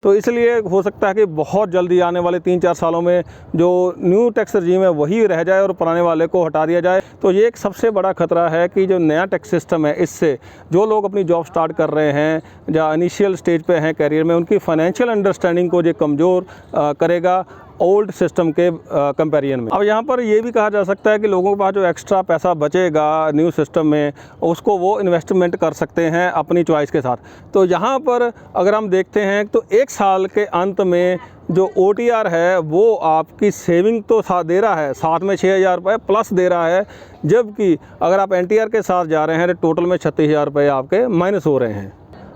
तो इसलिए हो सकता है कि बहुत जल्दी आने वाले 3-4 सालों में जो न्यू टैक्स रजीम है वही रह जाए और पुराने वाले को हटा दिया जाए। तो ये एक सबसे बड़ा खतरा है कि जो नया टैक्स सिस्टम है, इससे जो लोग अपनी जॉब स्टार्ट कर रहे हैं या इनिशियल स्टेज पे हैं करियर में, उनकी फाइनेंशियल अंडरस्टैंडिंग को ये कमज़ोर करेगा ओल्ड सिस्टम के कंपैरिजन में। अब यहाँ पर ये भी कहा जा सकता है कि लोगों के पास जो एक्स्ट्रा पैसा बचेगा न्यू सिस्टम में, उसको वो इन्वेस्टमेंट कर सकते हैं अपनी चॉइस के साथ। तो यहाँ पर अगर हम देखते हैं तो 1 साल के अंत में जो OTR है वो आपकी सेविंग तो साथ दे रहा है, साथ में 6,000 रुपये प्लस दे रहा है, जबकि अगर आप NTR के साथ जा रहे हैं तो टोटल में 36,000 रुपये आपके माइनस हो रहे हैं।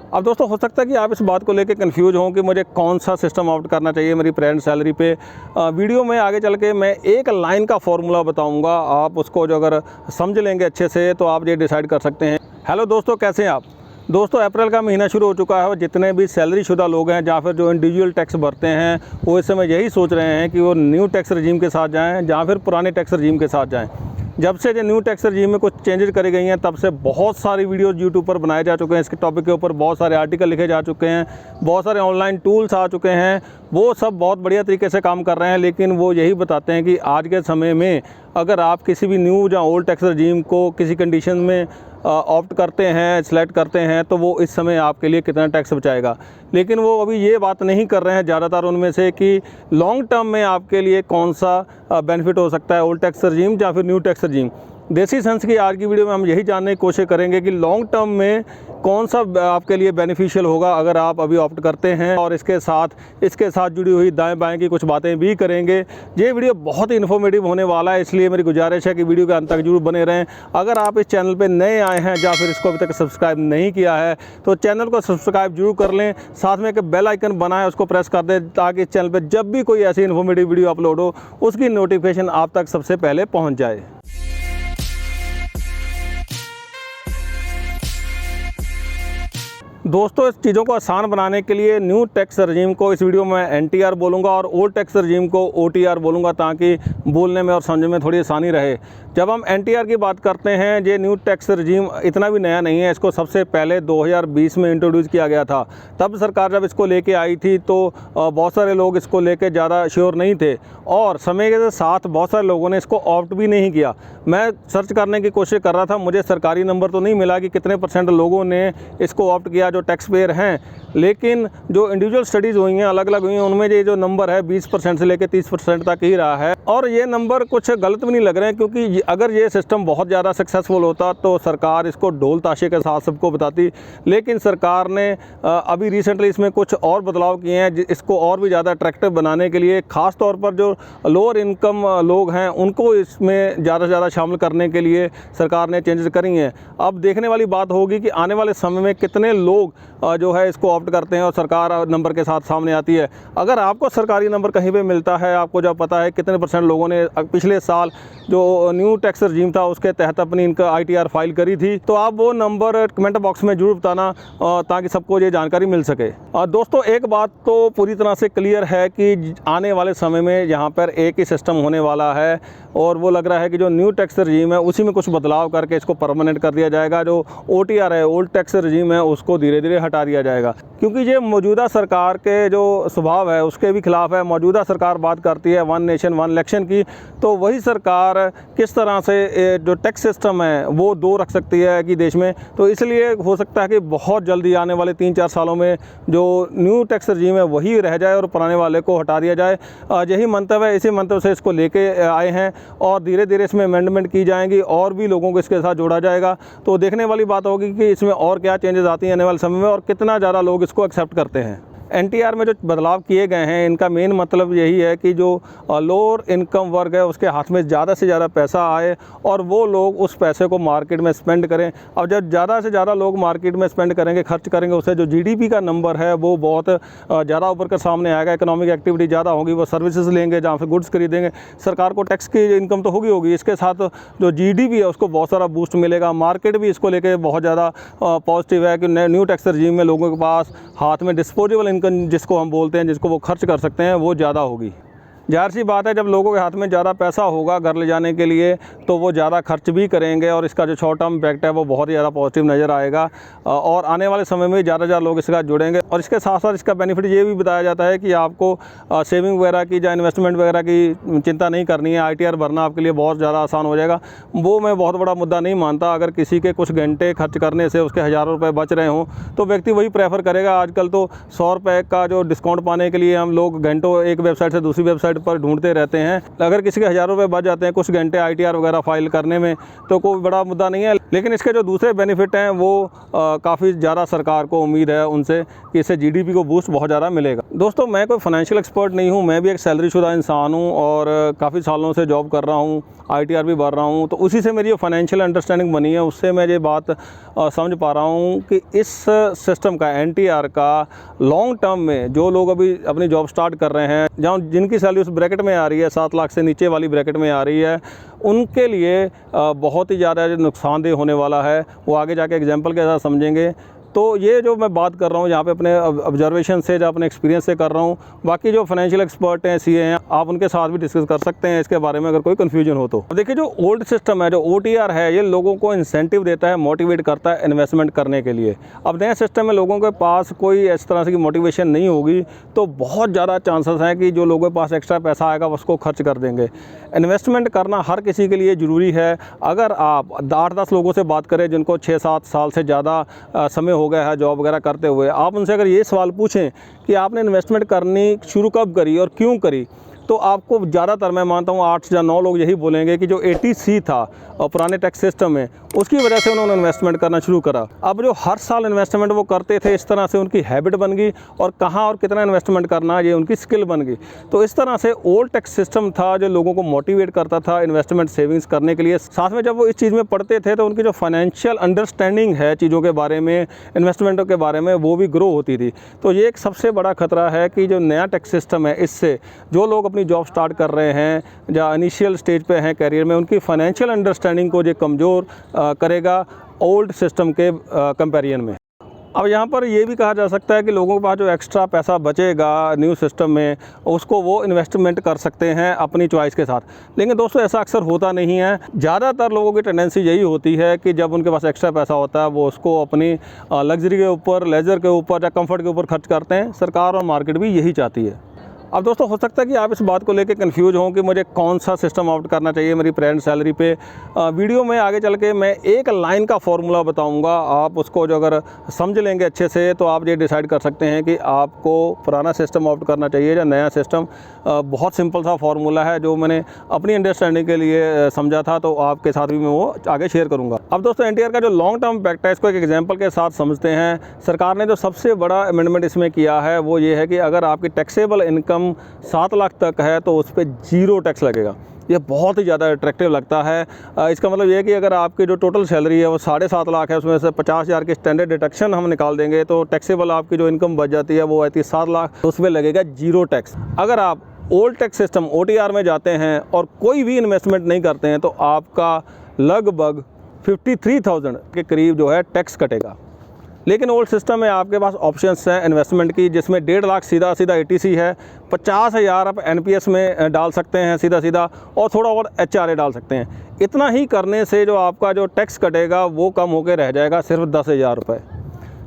अब दोस्तों हो सकता है कि आप इस बात को लेकर कंफ्यूज हों कि मुझे कौन सा सिस्टम ऑप्ट करना चाहिए मेरी प्रेजेंट सैलरी पे। वीडियो में आगे चल के मैं एक लाइन का फॉर्मूला बताऊंगा, आप उसको जो अगर समझ लेंगे अच्छे से तो आप ये डिसाइड कर सकते हैं। हेलो दोस्तों, कैसे हैं आप? दोस्तों अप्रैल का महीना शुरू हो चुका है और जितने भी सैलरी शुदा लोग हैं या फिर जो इंडिविजुअल टैक्स भरते हैं वो इस समय यही सोच रहे हैं कि वो न्यू टैक्स रजीम के साथ जाएँ या फिर पुराने टैक्स रजीम के साथ जाएँ। जब से जो न्यू टैक्स रजीम में कुछ चेंजेस करी गई हैं तब से बहुत सारी वीडियोस यूट्यूब पर बनाए जा चुके हैं, इसके टॉपिक के ऊपर बहुत सारे आर्टिकल लिखे जा चुके हैं, बहुत सारे ऑनलाइन टूल्स आ चुके हैं, वो सब बहुत बढ़िया तरीके से काम कर रहे हैं। लेकिन वो यही बताते हैं कि आज के समय में अगर आप किसी भी न्यू या ओल्ड टैक्स रजीम को किसी कंडीशन में ऑप्ट करते हैं, सेलेक्ट करते हैं, तो वो इस समय आपके लिए कितना टैक्स बचाएगा। लेकिन वो अभी ये बात नहीं कर रहे हैं ज़्यादातर उनमें से कि लॉन्ग टर्म में आपके लिए कौन सा बेनिफिट हो सकता है, ओल्ड टैक्स रजीम या फिर न्यू टैक्स रजीम। देसी सेंस की आज की वीडियो में हम यही जानने की कोशिश करेंगे कि लॉन्ग टर्म में कौन सा आपके लिए बेनिफिशियल होगा अगर आप अभी ऑप्ट करते हैं, और इसके साथ जुड़ी हुई दाएं बाएं की कुछ बातें भी करेंगे। ये वीडियो बहुत ही इन्फॉर्मेटिव होने वाला है, इसलिए मेरी गुजारिश है कि वीडियो के अंत तक जरूर बने रहें। अगर आप इस चैनल पर नए आए हैं या फिर इसको अभी तक सब्सक्राइब नहीं किया है तो चैनल को सब्सक्राइब जरूर कर लें, साथ में एक बेल आइकन बनाएं, उसको प्रेस कर दें ताकि इस चैनल पर जब भी कोई ऐसी इन्फॉर्मेटिव वीडियो अपलोड हो उसकी नोटिफिकेशन आप तक सबसे पहले पहुँच जाए। दोस्तों इस चीज़ों को आसान बनाने के लिए न्यू टैक्स रजीम को इस वीडियो में NTR बोलूँगा और ओल्ड टैक्स रजीम को OTR बोलूँगा, ताकि बोलने में और समझने में थोड़ी आसानी रहे। जब हम NTR की बात करते हैं, ये न्यू टैक्स रजीम इतना भी नया नहीं है, इसको सबसे पहले 2020 में इंट्रोड्यूस किया गया था। तब सरकार जब इसको लेके आई थी तो बहुत सारे लोग इसको लेके ज़्यादा श्योर नहीं थे और समय के साथ बहुत सारे लोगों ने इसको ऑप्ट भी नहीं किया। मैं सर्च करने की कोशिश कर रहा था, मुझे सरकारी नंबर तो नहीं मिला कि कितने % लोगों ने इसको ऑप्ट किया जो टैक्स पेयर हैं, लेकिन जो इंडिविजुअल स्टडीज़ हुई हैं, अलग अलग हुई हैं, उनमें ये जो नंबर है 20% से लेकर 30% तक ही रहा है। और ये नंबर कुछ गलत भी नहीं लग रहे हैं, क्योंकि अगर ये सिस्टम बहुत ज़्यादा सक्सेसफुल होता तो सरकार इसको ढोल ताशे के साथ सबको बताती। लेकिन सरकार ने अभी रिसेंटली इसमें कुछ और बदलाव किए हैं इसको और भी ज़्यादा अट्रैक्टिव बनाने के लिए। ख़ास तौर पर जो लोअर इनकम लोग हैं उनको इसमें ज़्यादा से ज़्यादा शामिल करने के लिए सरकार ने चेंजेस करी हैं। अब देखने वाली बात होगी कि आने वाले समय में कितने लोग जो है इसको ऑप्ट करते हैं और सरकार नंबर के साथ सामने आती है। अगर आपको सरकारी नंबर कहीं पे मिलता है, आपको जब पता है कितने % लोगों ने पिछले साल जो न्यू टैक्स रजीम था उसके तहत अपनी इनका ITR फाइल करी थी, तो आप वो नंबर कमेंट बॉक्स में जरूर बताना ताकि सबको ये जानकारी मिल सके। दोस्तों एक बात तो पूरी तरह से क्लियर है कि आने वाले समय में यहाँ पर एक ही सिस्टम होने वाला है और वो लग रहा है कि जो न्यू टैक्स रजीम है उसी में कुछ बदलाव करके इसको परमानेंट कर दिया जाएगा। जो OTR है, ओल्ड टैक्स रजीम है, उसको धीरे धीरे हटा दिया जाएगा, क्योंकि ये मौजूदा सरकार के जो स्वभाव है उसके भी खिलाफ है। मौजूदा सरकार बात करती है 1 नेशन 1 इलेक्शन की, तो वही सरकार किस तरह से जो टैक्स सिस्टम है वो 2 रख सकती है कि देश में। तो इसलिए हो सकता है कि बहुत जल्दी आने वाले 3-4 सालों में जो न्यू टैक्स रजीम है वही रह जाए और पुराने वाले को हटा दिया जाए। यही मंतव्य है, इसी मंतव्य से इसको लेके आए हैं और धीरे धीरे इसमें अमेंडमेंट की जाएंगी और भी लोगों को इसके साथ जोड़ा जाएगा। तो देखने वाली बात होगी कि इसमें और क्या चेंजेस आती हैं आने वाले समय में और कितना ज़्यादा लोग इसको एक्सेप्ट करते हैं। NTR में जो बदलाव किए गए हैं इनका मेन मतलब यही है कि जो लोअर इनकम वर्ग है उसके हाथ में ज़्यादा से ज़्यादा पैसा आए और वो लोग उस पैसे को मार्केट में स्पेंड करें। अब जब ज़्यादा से ज़्यादा लोग मार्केट में स्पेंड करेंगे, खर्च करेंगे, उससे जो GDP का नंबर है वो बहुत ज़्यादा ऊपर कर सामने आएगा। इकोनॉमिक एक्टिविटी ज़्यादा होगी, वो सर्विसेज लेंगे जहाँ फिर गुड्स खरीदेंगे, सरकार को टैक्स की इनकम तो होगी, इसके साथ जो GDP है उसको बहुत सारा बूस्ट मिलेगा। मार्केट भी इसको लेकर बहुत ज़्यादा पॉजिटिव है कि न्यू टैक्स रजीम में लोगों के पास हाथ में डिस्पोजेबल इनकम जिसको हम बोलते हैं, जिसको वो खर्च कर सकते हैं, वो ज़्यादा होगी। ज़ाहिर सी बात है, जब लोगों के हाथ में ज़्यादा पैसा होगा घर ले जाने के लिए तो वो ज़्यादा खर्च भी करेंगे और इसका जो शॉर्ट टर्म इम्पैक्ट है वो बहुत ही ज़्यादा पॉजिटिव नज़र आएगा और आने वाले समय में ज़्यादा लोग इसके साथ जुड़ेंगे। और इसके साथ साथ इसका बेनिफिट ये भी बताया जाता है कि आपको सेविंग वगैरह की या इन्वेस्टमेंट वगैरह की चिंता नहीं करनी है। ITR भरना आपके लिए बहुत ज़्यादा आसान हो जाएगा। वो मैं बहुत बड़ा मुद्दा नहीं मानता। अगर किसी के कुछ घंटे खर्च करने से उसके हज़ारों रुपये बच रहे हों तो व्यक्ति वही प्रेफर करेगा। आजकल तो 100 रुपये का जो डिस्काउंट पाने के लिए हम लोग घंटों एक वेबसाइट से दूसरी वेबसाइट पर ढूंढते रहते हैं। अगर किसी के हज़ारों रुपये बच जाते हैं कुछ घंटे ITR वगैरह फाइल करने में तो कोई बड़ा मुद्दा नहीं है। लेकिन इसके जो दूसरे बेनिफिट हैं वो काफ़ी ज़्यादा सरकार को उम्मीद है उनसे कि इससे GDP को बूस्ट बहुत ज़्यादा मिलेगा। दोस्तों, मैं कोई फाइनेंशियल एक्सपर्ट नहीं हूँ, मैं भी एक सैलरीशुदा इंसान हूँ और काफ़ी सालों से जॉब कर रहा हूँ, ITR भी भर रहा हूँ। तो उसी से मेरी जो फाइनेंशियल अंडरस्टैंडिंग बनी है उससे मैं ये बात समझ पा रहा हूँ कि इस सिस्टम का NTR का लॉन्ग टर्म में जो लोग अभी अपनी जॉब स्टार्ट कर रहे हैं, जहाँ जिनकी सैलरी उस ब्रैकेट में आ रही है 7 लाख से नीचे वाली ब्रैकेट में आ रही है, उनके लिए बहुत ही ज़्यादा नुकसानदेह होने वाला है। वो आगे जाके एग्जाम्पल के साथ समझेंगे। तो ये जो मैं बात कर रहा हूँ यहाँ पे अपने ऑब्जर्वेशन से या अपने एक्सपीरियंस से कर रहा हूँ। बाकी जो फाइनेंशियल एक्सपर्ट हैं, CA हैं, आप उनके साथ भी डिस्कस कर सकते हैं इसके बारे में अगर कोई कन्फ्यूजन हो तो। देखिए, जो ओल्ड सिस्टम है, जो OTR है, ये लोगों को इंसेंटिव देता है, मोटिवेट करता है इन्वेस्टमेंट करने के लिए। अब नए सिस्टम में लोगों के पास कोई इस तरह से की मोटिवेशन नहीं होगी तो बहुत ज़्यादा चांसेस हैं कि जो लोगों के पास एक्स्ट्रा पैसा आएगा उसको खर्च कर देंगे। इन्वेस्टमेंट करना हर किसी के लिए ज़रूरी है। अगर आप 8-10 लोगों से बात करें जिनको 6-7 साल से ज़्यादा समय हो गया है जॉब वगैरह करते हुए, आप उनसे अगर ये सवाल पूछें कि आपने इन्वेस्टमेंट करनी शुरू कब करी और क्यों करी, तो आपको ज़्यादातर, मैं मानता हूँ 8 या 9 लोग यही बोलेंगे कि जो 80C था और पुराने टैक्स सिस्टम में, उसकी वजह से उन्होंने इन्वेस्टमेंट करना शुरू करा। अब जो हर साल इन्वेस्टमेंट वो करते थे, इस तरह से उनकी हैबिट बन गई और कहाँ और कितना इन्वेस्टमेंट करना ये उनकी स्किल बन गई। तो इस तरह से ओल्ड टैक्स सिस्टम था जो लोगों को मोटिवेट करता था इन्वेस्टमेंट सेविंग्स करने के लिए। साथ में जब वो इस चीज़ में पढ़ते थे तो उनकी जो फाइनेंशियल अंडरस्टैंडिंग है चीज़ों के बारे में, इन्वेस्टमेंटों के बारे में, वो भी ग्रो होती थी। तो ये एक सबसे बड़ा खतरा है कि जो नया टैक्स सिस्टम है, इससे जो लोग अपनी जॉब स्टार्ट कर रहे हैं या इनिशियल स्टेज पे हैं करियर में, उनकी फाइनेंशियल अंडरस्टैंडिंग को ये कमज़ोर करेगा ओल्ड सिस्टम के कंपैरिजन में। अब यहाँ पर ये भी कहा जा सकता है कि लोगों के पास जो एक्स्ट्रा पैसा बचेगा न्यू सिस्टम में, उसको वो इन्वेस्टमेंट कर सकते हैं अपनी चॉइस के साथ। लेकिन दोस्तों, ऐसा अक्सर होता नहीं है। ज़्यादातर लोगों की टेंडेंसी यही होती है कि जब उनके पास एक्स्ट्रा पैसा होता है वो उसको अपनी लग्जरी के ऊपर, लेजर के ऊपर या कंफर्ट के ऊपर खर्च करते हैं। सरकार और मार्केट भी यही चाहती है। अब दोस्तों, हो सकता है कि आप इस बात को लेकर कंफ्यूज हों कि मुझे कौन सा सिस्टम ऑप्ट करना चाहिए मेरी प्रेजेंट सैलरी पे। वीडियो में आगे चल के मैं एक लाइन का फॉर्मूला बताऊंगा। आप उसको जो अगर समझ लेंगे अच्छे से तो आप ये डिसाइड कर सकते हैं कि आपको पुराना सिस्टम ऑप्ट करना चाहिए या नया सिस्टम। बहुत सिंपल सा फॉर्मूला है जो मैंने अपनी अंडरस्टैंडिंग के लिए समझा था, तो आपके साथ भी मैं वो आगे शेयर करूँगा। अब दोस्तों, NTR का जो लॉन्ग टर्म इम्पैक्ट है, इसको एक एग्जाम्पल के साथ समझते हैं। सरकार ने जो सबसे बड़ा अमेंडमेंट इसमें किया है वो ये है कि अगर आपकी टैक्सेबल इनकम 7 लाख तक है तो उस पर 0 टैक्स लगेगा। ये बहुत ही ज़्यादा अट्रैक्टिव लगता है। इसका मतलब ये है कि अगर आपकी जो टोटल सैलरी है वो 7.5 लाख है, उसमें से 50,000 की स्टैंडर्ड डिडक्शन हम निकाल देंगे तो टैक्सेबल आपकी जो इनकम बच जाती है वो आती है 7 लाख, तो उसमें लगेगा 0 टैक्स। अगर आप ओल्ड टैक्स सिस्टम OTR में जाते हैं और कोई भी इन्वेस्टमेंट नहीं करते हैं तो आपका लगभग 53,000 के करीब जो है टैक्स कटेगा। लेकिन ओल्ड सिस्टम में आपके पास ऑप्शंस हैं इन्वेस्टमेंट की, जिसमें 1.5 लाख सीधा 80C है, 50,000 आप NPS में डाल सकते हैं सीधा और थोड़ा और HRA डाल सकते हैं। इतना ही करने से जो आपका जो टैक्स कटेगा वो कम होकर रह जाएगा सिर्फ 10,000 रुपये।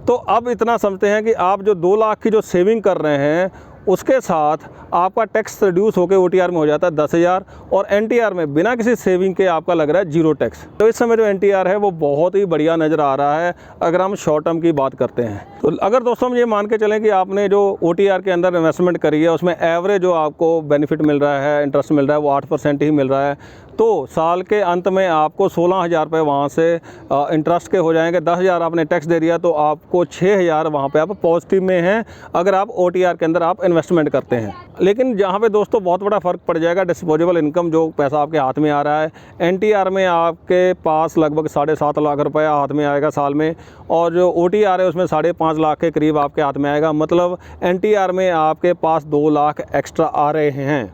तो अब इतना समझते हैं कि आप जो 2 लाख की जो सेविंग कर रहे हैं उसके साथ आपका टैक्स रिड्यूस होकर OTR में हो जाता है 10,000 और NTR में बिना किसी सेविंग के आपका लग रहा है 0 टैक्स। तो इस समय जो NTR है वो बहुत ही बढ़िया नज़र आ रहा है अगर हम शॉर्ट टर्म की बात करते हैं। तो अगर दोस्तों हम ये मान के चलें कि आपने जो OTR के अंदर इन्वेस्टमेंट करी है उसमें एवरेज जो आपको बेनिफिट मिल रहा है, इंटरेस्ट मिल रहा है, वो 8% ही मिल रहा है, तो साल के अंत में आपको 16,000 रुपये वहाँ से इंटरेस्ट के हो जाएंगे। 10,000 आपने टैक्स दे दिया तो आपको 6,000 वहाँ पे आप पॉजिटिव में हैं अगर आप OTR के अंदर आप इन्वेस्टमेंट करते हैं। लेकिन जहाँ पे दोस्तों बहुत बड़ा फ़र्क पड़ जाएगा डिस्पोजेबल इनकम, जो पैसा आपके हाथ में आ रहा है। NTR में आपके पास लगभग 7.5 लाख रुपया हाथ में आएगा साल में, और जो OTR है उसमें 5.5 लाख के करीब आपके हाथ में आएगा। मतलब NTR में आपके पास 2 लाख एक्स्ट्रा आ रहे हैं।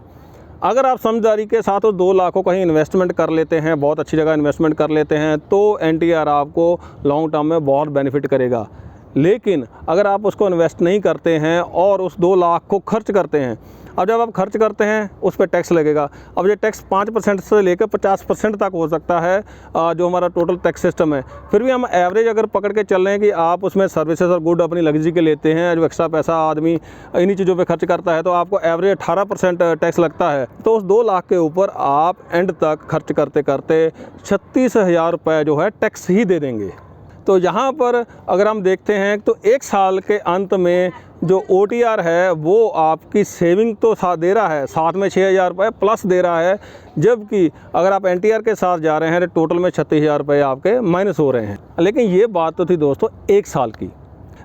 अगर आप समझदारी के साथ उस 2 लाख को कहीं इन्वेस्टमेंट कर लेते हैं, बहुत अच्छी जगह इन्वेस्टमेंट कर लेते हैं, तो NTR आपको लॉन्ग टर्म में बहुत बेनिफिट करेगा। लेकिन अगर आप उसको इन्वेस्ट नहीं करते हैं और उस 2 लाख को खर्च करते हैं, अब जब आप खर्च करते हैं उस पर टैक्स लगेगा। अब ये टैक्स 5% से लेकर 50% तक हो सकता है, जो हमारा टोटल टैक्स सिस्टम है। फिर भी हम एवरेज अगर पकड़ के चल रहे हैं कि आप उसमें सर्विसेज और गुड अपनी लग्जरी के लेते हैं, जो एक्स्ट्रा पैसा आदमी इन्हीं चीज़ों पे खर्च करता है, तो आपको एवरेज 18% टैक्स लगता है। तो उस 2 लाख के ऊपर आप एंड तक खर्च करते करते 36,000 रुपये जो है टैक्स ही दे देंगे। तो यहाँ पर अगर हम देखते हैं तो 1 साल के अंत में जो OTR है वो आपकी सेविंग तो साथ दे रहा है, साथ में 6,000 रुपये प्लस दे रहा है, जबकि अगर आप NTR के साथ जा रहे हैं तो टोटल में 36,000 रुपये आपके माइनस हो रहे हैं। लेकिन ये बात तो थी दोस्तों 1 साल की,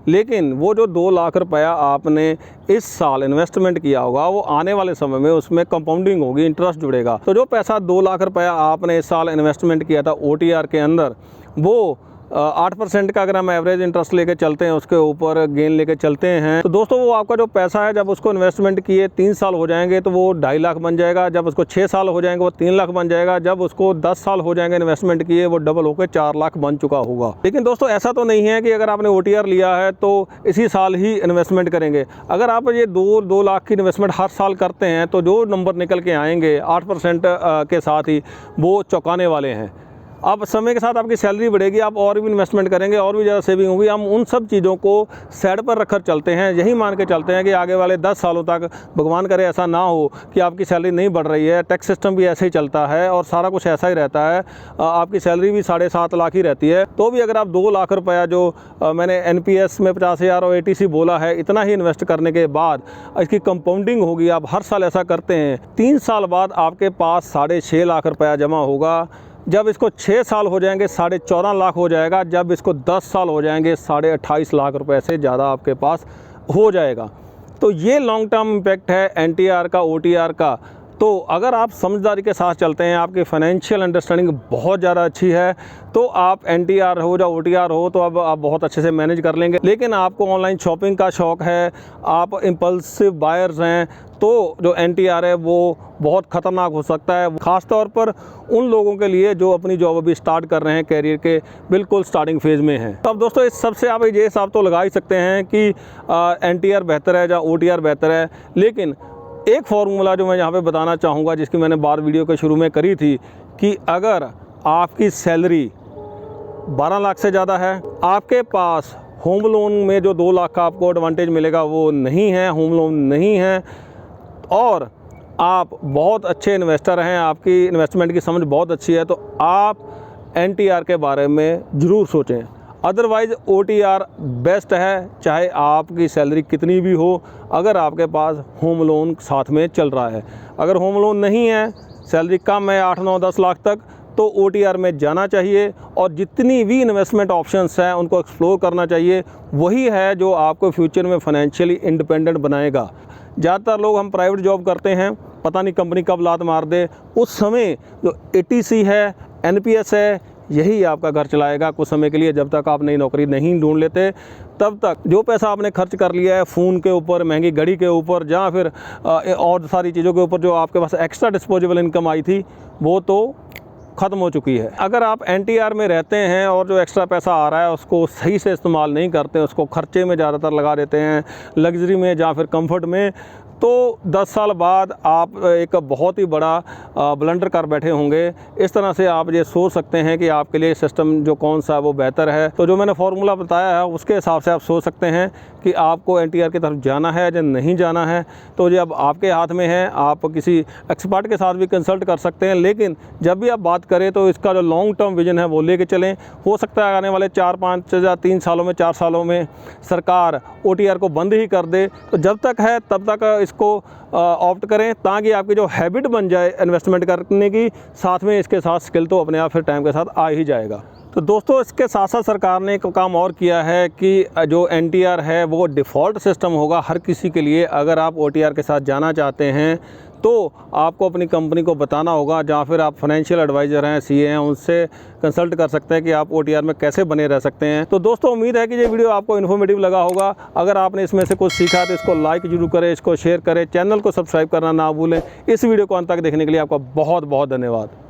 लेकिन वो जो 2 लाख रुपया आपने इस साल इन्वेस्टमेंट किया होगा वो आने वाले समय में उसमें कंपाउंडिंग होगी, इंटरेस्ट जुड़ेगा। तो जो पैसा 2 लाख रुपया आपने इस साल इन्वेस्टमेंट किया था OTR के अंदर, वो 8% का अगर हम एवरेज इंटरेस्ट लेके चलते हैं, उसके ऊपर गेन लेके चलते हैं, तो दोस्तों वो आपका जो पैसा है जब उसको इन्वेस्टमेंट किए 3 साल हो जाएंगे तो वो 2.5 लाख बन जाएगा, जब उसको 6 साल हो जाएंगे वो 3 लाख बन जाएगा, जब उसको 10 साल हो जाएंगे इन्वेस्टमेंट किए वो डबल होकर 4 लाख बन चुका होगा। लेकिन दोस्तों ऐसा तो नहीं है कि अगर आपने OTR लिया है तो इसी साल ही इन्वेस्टमेंट करेंगे। अगर आप ये 2 लाख की इन्वेस्टमेंट हर साल करते हैं तो जो नंबर निकल के आएंगे 8% के साथ ही वो चौंकाने वाले हैं। अब समय के साथ आपकी सैलरी बढ़ेगी, आप और भी इन्वेस्टमेंट करेंगे, और भी ज़्यादा सेविंग होगी। हम उन सब चीज़ों को साइड पर रखकर चलते हैं, यही मान के चलते हैं कि आगे वाले 10 सालों तक भगवान करे ऐसा ना हो कि आपकी सैलरी नहीं बढ़ रही है। टैक्स सिस्टम भी ऐसे ही चलता है और सारा कुछ ऐसा ही रहता है, आपकी सैलरी भी 7.5 लाख ही रहती है। तो भी अगर आप 2 लाख रुपया जो मैंने NPS में 50,000 और ATC बोला है, इतना ही इन्वेस्ट करने के बाद इसकी कंपाउंडिंग होगी, आप हर साल ऐसा करते हैं, 3 साल बाद आपके पास 6.5 लाख रुपया जमा होगा। जब इसको 6 साल हो जाएंगे 14.5 लाख हो जाएगा, जब इसको 10 साल हो जाएंगे 28.5 लाख रुपए से ज़्यादा आपके पास हो जाएगा। तो ये लॉन्ग टर्म इम्पैक्ट है NTR का, OTR का। तो अगर आप समझदारी के साथ चलते हैं, आपकी फाइनेंशियल अंडरस्टैंडिंग बहुत ज़्यादा अच्छी है, तो आप NTR हो या OTR हो तो अब आप बहुत अच्छे से मैनेज कर लेंगे। लेकिन आपको ऑनलाइन शॉपिंग का शौक़ है, आप इम्पल्सिव बायर्स हैं, तो जो NTR है वो बहुत ख़तरनाक हो सकता है, ख़ास तौर पर उन लोगों के लिए जो अपनी जॉब अभी स्टार्ट कर रहे हैं, कैरियर के बिल्कुल स्टार्टिंग फेज़ में हैं। तो अब दोस्तों इस सबसे आप ये हिसाब तो लगा ही सकते हैं कि NTR बेहतर है या OTR बेहतर है। लेकिन एक फार्मूला जो मैं यहाँ पे बताना चाहूँगा, जिसकी मैंने बात वीडियो के शुरू में करी थी, कि अगर आपकी सैलरी 12 लाख से ज़्यादा है, आपके पास होम लोन में जो 2 लाख का आपको एडवांटेज मिलेगा वो नहीं है, होम लोन नहीं है, और आप बहुत अच्छे इन्वेस्टर हैं, आपकी इन्वेस्टमेंट की समझ बहुत अच्छी है, तो आप NTR के बारे में ज़रूर सोचें। अदरवाइज़ OTR बेस्ट है, चाहे आपकी सैलरी कितनी भी हो, अगर आपके पास होम लोन साथ में चल रहा है। अगर होम लोन नहीं है, सैलरी कम है 8, 9, 10 लाख तक, तो OTR में जाना चाहिए और जितनी भी इन्वेस्टमेंट ऑप्शंस हैं उनको एक्सप्लोर करना चाहिए। वही है जो आपको फ्यूचर में फाइनेंशियली इंडिपेंडेंट बनाएगा। ज़्यादातर लोग हम प्राइवेट जॉब करते हैं, पता नहीं कंपनी कब लात मार दे, उस समय जो ATC है, NPS है, यही आपका घर चलाएगा कुछ समय के लिए। जब तक आप नई नौकरी नहीं ढूंढ लेते, तब तक जो पैसा आपने खर्च कर लिया है फ़ोन के ऊपर, महंगी घड़ी के ऊपर, या फिर और सारी चीज़ों के ऊपर जो आपके पास एक्स्ट्रा डिस्पोजेबल इनकम आई थी, वो तो ख़त्म हो चुकी है। अगर आप NTR में रहते हैं और जो एक्स्ट्रा पैसा आ रहा है उसको सही से इस्तेमाल नहीं करते, उसको खर्चे में ज़्यादातर लगा देते हैं, लग्जरी में या फिर कंफर्ट में, तो 10 साल बाद आप एक बहुत ही बड़ा ब्लंडर कर बैठे होंगे। इस तरह से आप ये सोच सकते हैं कि आपके लिए सिस्टम जो कौन सा वो बेहतर है। तो जो मैंने फार्मूला बताया है उसके हिसाब से आप सोच सकते हैं कि आपको NTR की तरफ जाना है या नहीं जाना है। तो ये अब आपके हाथ में है, आप किसी एक्सपर्ट के साथ भी कंसल्ट कर सकते हैं। लेकिन जब भी आप बात करें तो इसका जो लॉन्ग टर्म विजन है वो लेके चलें। हो सकता है आने वाले 4-5 या 3 सालों में, 4 सालों में सरकार OTR को बंद ही कर दे। तो जब तक है तब तक इसको ऑप्ट करें, ताकि आपकी जो हैबिट बन जाए इन्वेस्टमेंट करने की, साथ में इसके साथ स्किल तो अपने आप फिर टाइम के साथ आ ही जाएगा। तो दोस्तों इसके साथ साथ सरकार ने एक काम और किया है कि जो NTR है वो डिफ़ॉल्ट सिस्टम होगा हर किसी के लिए। अगर आप OTR के साथ जाना चाहते हैं तो आपको अपनी कंपनी को बताना होगा, जहाँ फिर आप फाइनेंशियल एडवाइज़र हैं, CA हैं, उनसे कंसल्ट कर सकते हैं कि आप OTR में कैसे बने रह सकते हैं। तो दोस्तों उम्मीद है कि ये वीडियो आपको इन्फॉर्मेटिव लगा होगा। अगर आपने इसमें से कुछ सीखा तो इसको लाइक जरूर करें, इसको शेयर करें, चैनल को सब्सक्राइब करना ना भूलें। इस वीडियो को अंत तक देखने के लिए आपका बहुत बहुत धन्यवाद।